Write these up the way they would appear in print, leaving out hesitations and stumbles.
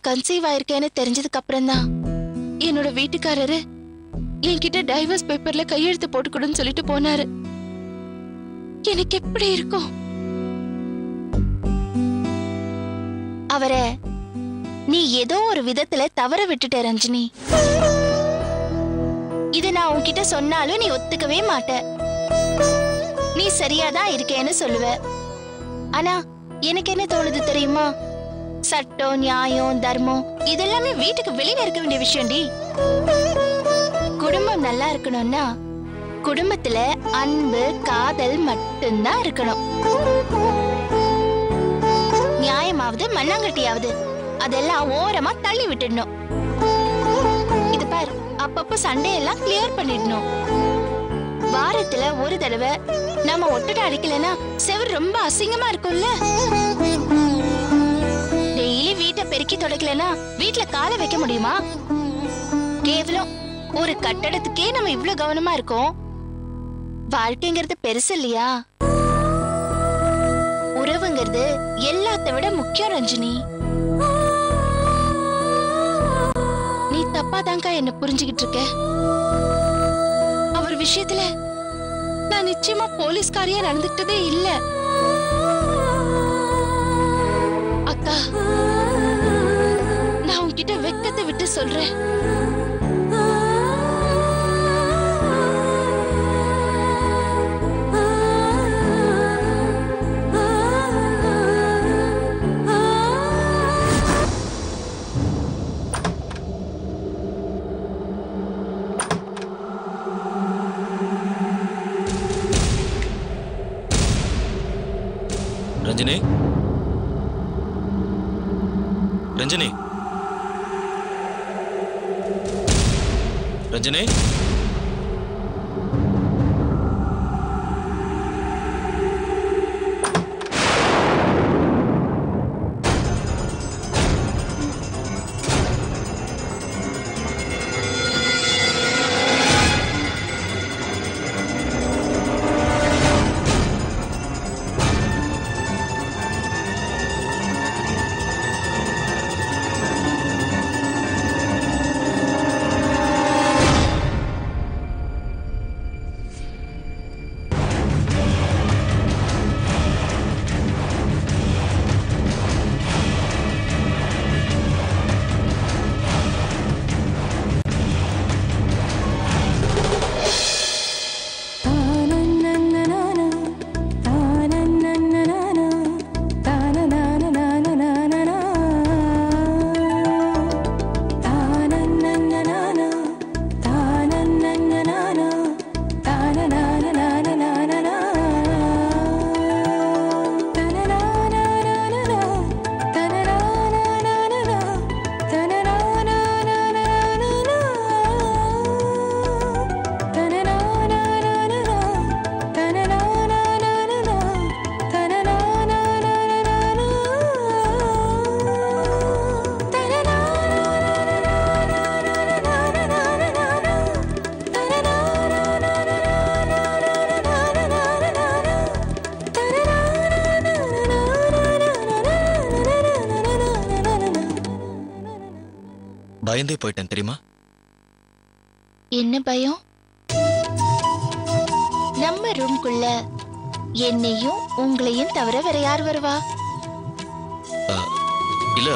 Conceive ஆயிருக்கேன்னு தெரிஞ்சதுக்கு அப்புறம் தான் என்னோட வீட்டுக்காரரு என்கிட்ட டைவர்ஸ் பேப்பர்ல கையெழுத்து போட்டுக்கணும்னு சொல்லிட்டு போனாரு. எனக்கு எப்படி இருக்கும்? அவரை நீ ஏதோ ஒரு விதத்துல தவற விட்டுட்ட ரஞ்சினி. இது நான் உன்கிட்ட சொன்னாலும் நீ ஒத்துக்கவே மாட்ட. நீ சரியாதான் இருக்கேன்னு சொல்லுவ. ஆனா எனக்கு என்ன தோணுது தெரியுமா? சட்டம், நியாயம், தர்மம் இதெல்லாமே வீட்டுக்கு வெளியில இருக்க வேண்டிய விஷயம்டி. குடும்பம் நல்லா இருக்கணும்னா குடும்பத்துல அன்பு, காதல் மட்டும்தான் இருக்கணும். நியாயமாவது மண்ணாங்கட்டியாவது அதெல்லாம் ஓரமா தள்ளி விட்டுடணும். இது பார், அப்பப்ப சண்டையெல்லாம் கிளியர் பண்ணிடணும். வாரத்துல ஒரு தடவை நம்ம ஒட்டடை அடிக்கலன்னா செவர் ரொம்ப அசிங்கமா இருக்கும்ல. டெய்லி வீட்டை பெருக்கி தொடக்கலன்னா வீட்டுல காலை வைக்க முடியுமா? கேவலம் ஒரு கட்டடத்துக்கே நம்ம இவ்வளவு கவனமா இருக்கோம். வாழ்க்கைங்கிறது பெருசு இல்லையா? உறவுங்கிறது எல்லாத்த விட முக்கியம் ரஞ்சினி. நீ தப்பாதாங்கா என்ன புரிஞ்சுகிட்டு இருக்க. அவர் விஷயத்துல நான் நிச்சயமா போலீஸ்காரியா நடந்துக்கிட்டதே இல்ல. அக்கா, நான் உன்கிட்ட வெக்கத்தை விட்டு சொல்றேன். ரஞ்சினி, ரஞ்சினி, ரஞ்சினி, பயந்தே போயிட்டேன் தெரியுமா? என்ன பயம்? நம்ம ரூம்குள்ள என்னையும் உங்களையும் தவிர வேற யார் வருவா? இல்ல,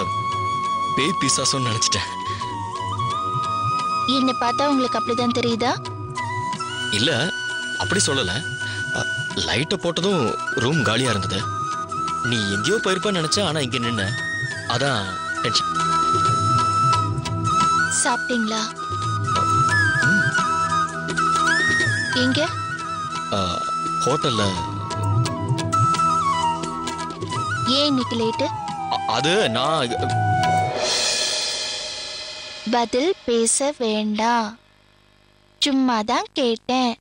பேய் பிசாசுன்னு நினைச்சிட்டேன். என்ன பார்த்தா உங்களுக்கு அப்படிதான் தெரியுதா? இல்ல, அப்படி சொல்லல. லைட்டை போட்டதும் ரூம் காலியா இருந்தது. நீ எங்கேயோ போயிருப்பான்னு நினைச்ச, ஆனா இங்க நின்ன. அதான் டென்ஷன். சாப்பிட்டீங்களா? எங்க? ஹோட்டல்ல. ஏன் இன்னைக்கு லேட்டு? அது நான் பதில் பேச வேண்டாம், சும்மாதான் கேட்டேன்.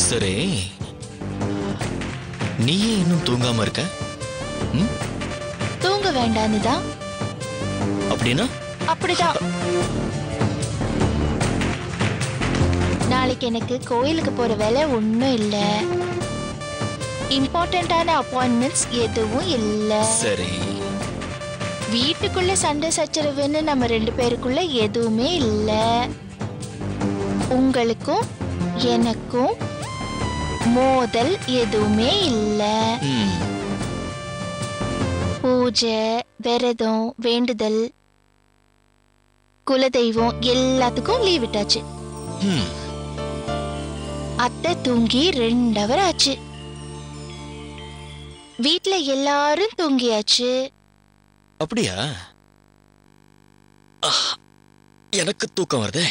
சரி, நீயே இன்னும் தூங்காம இருக்க? தூங்க வேண்டான்னுதான். அப்படின்னா? அப்படிதான். நாளைக்கு எனக்கு கோயிலுக்கு போற வேலை ஒண்ணும் இல்ல. இம்பார்ட்டன்டான அப்பாயின்மெண்ட்ஸ் எதுவும் இல்ல. சரி. வீட்டுக்குள்ள சண்டை சச்சரவுன்னு நம்ம 2 பேருக்குள்ள எதுவுமே இல்ல. உங்களுக்கும் எனக்கும் மோதல் எதுவுமே இல்ல. பூஜை, விரதம், வேண்டுதல், குலதெய்வம் எல்லாத்துக்கும் லீவ் விட்டாச்சு. அத்தை தூங்கி 2 hour ஆச்சு. வீட்ல எல்லாரும் தூங்கியாச்சு. அப்படியா? எனக்கு தூக்கம் வருதே.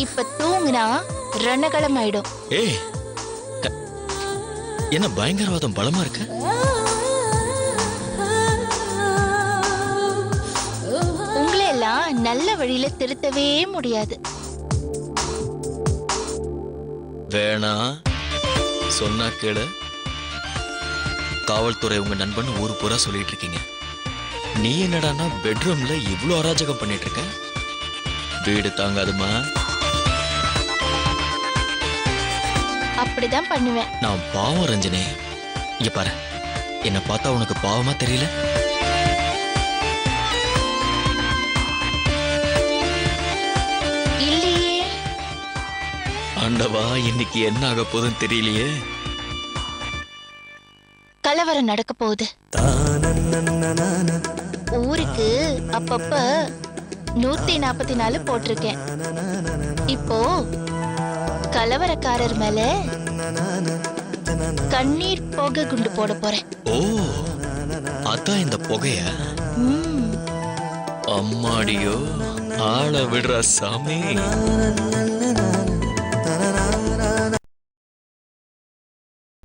இப்ப தூங்குனா ரணகளம் ஆயிடும். ஏய், என்ன பயங்கரவாதம் பலமா இருக்கு? உங்களை எல்லாம் நல்ல வழியில திருத்தவே முடியாது. வேணா சொன்னா கேளு. காவல்துறை உங்க நண்பன் ஊரு பூரா சொல்லிட்டு இருக்கீங்க. நீ என்னடானா பெட்ரூம்ல இவ்ளோ அராஜகம் பண்ணிட்டு இருக்க? வீடு தாங்காதுமா. அப்படிதான் பண்ணுவேன். நான் பாவம் ரஞ்சனே. இங்க பாரு, என்ன பார்த்தா உனக்கு பாவமா தெரியல? இல்லையே. ஆண்டவா, இன்னைக்கு என்ன ஆக போகுதுன்னு தெரியலையே. கலவரம் நடக்க போகுது. ஊருக்கு அப்பப்ப 144 போட்டிருக்கேன். இப்போ கலவரக்காரர் மேல கண்ணீர் புகை குண்டு போட போறேன். ஓ, அதான் இந்த புகைய. அம்மாடியோ, ஆள விடுற சாமி.